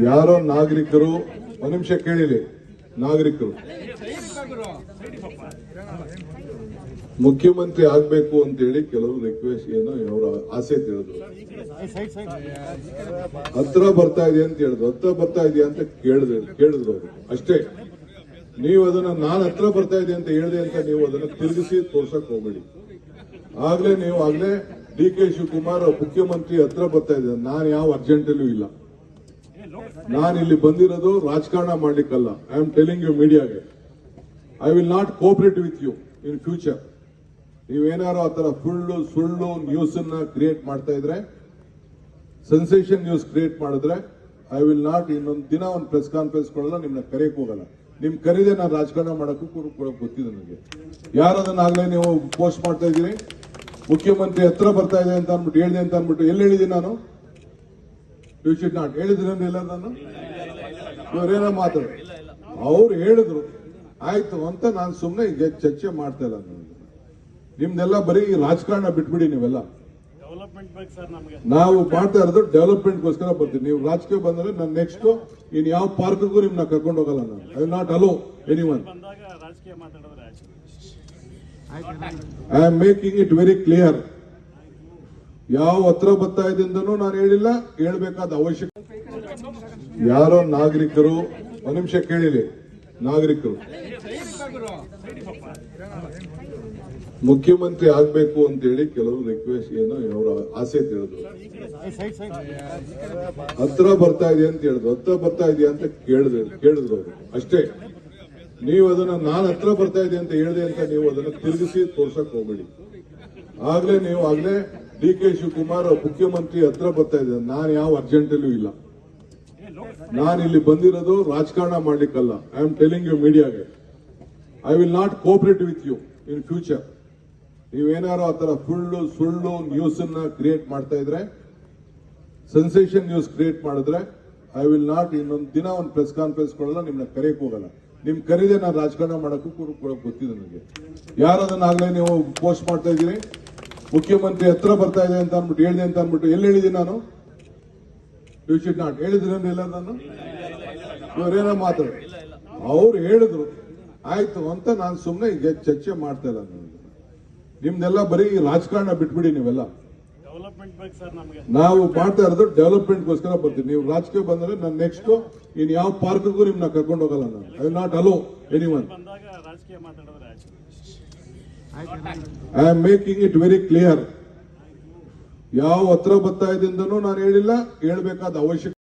ಯಾರೋ ನಾಗರಿಕರು ಒಂದು ನಿಮಿಷ ಕೇಳಿಲಿ, ನಾಗರಿಕರು ಮುಖ್ಯಮಂತ್ರಿ ಆಗ್ಬೇಕು ಅಂತ ಹೇಳಿ ಕೆಲವರು ರಿಕ್ವೆಸ್ಟ್ ಏನೋ ಅವರ ಆಸೆ ತಿಳಿದ್ರು, ಹತ್ರ ಬರ್ತಾ ಇದೆ ಅಂತ ಹೇಳಿದ್ರು, ಹತ್ರ ಬರ್ತಾ ಇದೆಯಾ ಅಂತ ಕೇಳಿದ್ರು ಅವರು ಅಷ್ಟೇ. ನೀವು ಅದನ್ನ ನಾನು ಹತ್ರ ಬರ್ತಾ ಇದೆ ಅಂತ ಹೇಳಿದೆ ಅಂತ ನೀವು ಅದನ್ನ ತಿರುಗಿಸಿ ತೋರ್ಸಕ್ ಹೋಗ್ಬೇಡಿ. ಆಗ್ಲೇ ಡಿ ಕೆ ಶಿವಕುಮಾರ್ ಮುಖ್ಯಮಂತ್ರಿ ಹತ್ರ ಬರ್ತಾ ಇದ್ದಾರೆ. ನಾನು ಯಾವ ಅರ್ಜೆಂಟಲ್ಲೂ ಇಲ್ಲ. ನಾನು ಇಲ್ಲಿ ಬಂದಿರೋದು ರಾಜಕಾರಣ ಮಾಡ್ಲಿಕ್ಕಲ್ಲ. ಐ ಆಮ್ ಟೆಲಿಂಗ್ ಯು ಮೀಡಿಯಾಗೆ, I will not cooperate with you in future. ನೀವೇನಾರು ಆ ತರ ಸುಳ್ಳು ನ್ಯೂಸ್ ಅನ್ನ ಕ್ರಿಯೇಟ್ ಮಾಡ್ತಾ ಇದ್ರೆ, ಸೆನ್ಸೇಷನ್ ನ್ಯೂಸ್ ಕ್ರಿಯೇಟ್ ಮಾಡಿದ್ರೆ, ಐ ವಿಲ್ ನಾಟ್ ಇನ್ನೊಂದು ದಿನ ಒಂದು ಪ್ರೆಸ್ ಕಾನ್ಫರೆನ್ಸ್ ಕೊಡಲ್ಲ, ನಿಮ್ನ ಕರೆಯಕ್ ಹೋಗಲ್ಲ. ನಿಮ್ ಕರೀದೆ ನಾನು ರಾಜಕಾರಣ ಮಾಡಕ್ಕೂ ಗೊತ್ತಿದೆ ನನಗೆ. ಯಾರದನ್ನಾಗ್ಲೇ ನೀವು ಪೋಸ್ಟ್ ಮಾಡ್ತಾ ಇದ್ದೀರಿ, ಮುಖ್ಯಮಂತ್ರಿ ಹತ್ರ ಬರ್ತಾ ಇದೆ ಅಂತ ಅಂದ್ಬಿಟ್ಟು ಹೇಳಿದೆ ಅಂತ ಅಂದ್ಬಿಟ್ಟು ಎಲ್ಲಿ ಹೇಳಿದ್ದೀನಿ ನಾನು? ಯು ಶುಡ್ ನಾಟ್ ಹೇಳಿದ್ರೆ ಎಲ್ಲ ನಾನು ಇವರೇನೋ ಮಾತಾಡ ಅವ್ರು ಹೇಳಿದ್ರು ಆಯ್ತು ಅಂತ ನಾನು ಸುಮ್ಮನೆ ಈಗ ಚರ್ಚೆ ಮಾಡ್ತಾ ಇಲ್ಲ. ನಿಮ್ದೆಲ್ಲ ಬರೀ ರಾಜಕಾರಣ ಬಿಟ್ಬಿಡಿ. ನೀವೆಲ್ಲ ನಾವು ಮಾಡ್ತಾ ಇರೋದು ಡೆವಲಪ್ಮೆಂಟ್ಗೋಸ್ಕರ ಬರ್ತೀವಿ. ನೀವು ರಾಜಕೀಯ ಬಂದ್ರೆ ನಾನು ನೆಕ್ಸ್ಟ್ ಇನ್ ಯಾವ ಪಾರ್ಕ್ಗೂ ನಿಮ್ನ ಕರ್ಕೊಂಡು ಹೋಗಲ್ಲ. ನಾನು I will not allow anyone. I am making it very clear. ಯಾವ ಹತ್ರ ಬರ್ತಾ ಇದೆಂದನೂ ನಾನು ಹೇಳಿಲ್ಲ, ಹೇಳ್ಬೇಕಾದ ಅವಶ್ಯಕತೆ. ಯಾರೋ ನಾಗರಿಕರು ಒಂದು ನಿಮಿಷ ಕೇಳಿಲಿ, ನಾಗರಿಕರು ಮುಖ್ಯಮಂತ್ರಿ ಆಗ್ಬೇಕು ಅಂತ ಹೇಳಿ ಕೆಲವರು ರಿಕ್ವೆಸ್ಟ್ ಏನೋ ಅವರ ಆಸೆ ತಿಳಿದ್ರು, ಹತ್ರ ಬರ್ತಾ ಇದೆ ಅಂತ ಹೇಳಿದ್ರು, ಹತ್ರ ಬರ್ತಾ ಇದೆಯಾ ಅಂತ ಕೇಳಿದ್ರು ಅವರು ಅಷ್ಟೇ. ನೀವು ಅದನ್ನ ನಾನು ಹತ್ರ ಬರ್ತಾ ಇದೆ ಅಂತ ಹೇಳಿದೆ ಅಂತ ನೀವು ಅದನ್ನ ತಿರುಗಿಸಿ ತೋರ್ಸಕ್ ಹೋಗ್ಬೇಡಿ. ಆಗ್ಲೇ ಡಿ ಕೆ ಶಿವಕುಮಾರ್ ಮುಖ್ಯಮಂತ್ರಿ ಹತ್ರ ಬರ್ತಾ ಇದ್ದಾರೆ. ನಾನು ಯಾವ ಅರ್ಜೆಂಟಲ್ಲೂ ಇಲ್ಲ. ನಾನು ಇಲ್ಲಿ ಬಂದಿರೋದು ರಾಜಕಾರಣ ಮಾಡ್ಲಿಕ್ಕಲ್ಲ. ಐ ಆಮ್ ಟೆಲಿಂಗ್ ಯು ಮೀಡಿಯಾಗೆ, I will not cooperate with you in future. ನೀವೇನಾರು ಆ ತರ ಸುಳ್ಳು ನ್ಯೂಸ್ ಅನ್ನ ಕ್ರಿಯೇಟ್ ಮಾಡ್ತಾ ಇದ್ರೆ, ಸೆನ್ಸೇಷನ್ ನ್ಯೂಸ್ ಕ್ರಿಯೇಟ್ ಮಾಡಿದ್ರೆ, ಐ ವಿಲ್ ನಾಟ್ ಇನ್ನೊಂದು ದಿನ ಒಂದು ಪ್ರೆಸ್ ಕಾನ್ಫರೆನ್ಸ್ ಕೊಡಲ್ಲ, ನಿಮ್ನ ಕರೆಯಕ್ ಹೋಗಲ್ಲ. ನಿಮ್ ಕರೀದೆ ನಾನು ರಾಜಕಾರಣ ಮಾಡಕ್ಕೂ ಗೊತ್ತಿದೆ ನನಗೆ. ಯಾರದನ್ನಾಗ್ಲೇ ನೀವು ಪೋಸ್ಟ್ ಮಾಡ್ತಾ ಇದ್ದೀರಿ, ಮುಖ್ಯಮಂತ್ರಿ ಹತ್ರ ಬರ್ತಾ ಇದೆ ಅಂತ ಅಂದ್ಬಿಟ್ಟು ಹೇಳಿದೆ ಅಂತ ಅಂದ್ಬಿಟ್ಟು ಎಲ್ಲಿ ಹೇಳಿದ್ದೀನಿ ನಾನು? ಯು ಶುಡ್ ನಾಟ್ ಹೇಳಿದ್ರೆ ಎಲ್ಲ ನಾನು ಇವರೇನೋ ಮಾತಾಡ ಅವ್ರು ಹೇಳಿದ್ರು ಆಯ್ತು ಅಂತ ನಾನು ಸುಮ್ಮನೆ ಈಗ ಚರ್ಚೆ ಮಾಡ್ತಾ ಇಲ್ಲ. ನಿಮ್ದೆಲ್ಲ ಬರೀ ರಾಜಕಾರಣ ಬಿಟ್ಬಿಡಿ. ನೀವೆಲ್ಲ ನಾವು ಮಾಡ್ತಾ ಇರೋದು ಡೆವಲಪ್ಮೆಂಟ್ಗೋಸ್ಕರ ಬರ್ತೀವಿ. ನೀವು ರಾಜಕೀಯ ಬಂದ್ರೆ ನಾನು ನೆಕ್ಸ್ಟ್ ಇನ್ ಯಾವ ಪಾರ್ಕ್ಗೂ ನಿಮ್ನ ಕರ್ಕೊಂಡು ಹೋಗಲ್ಲ. ನಾನು I will not allow anyone. I am making it very clear. ಯಾವ ಹತ್ರ ಬರ್ತಾ ಇದೆಂದನೂ ನಾನು ಹೇಳಿಲ್ಲ, ಹೇಳ್ಬೇಕಾದ ಅವಶ್ಯಕತೆ.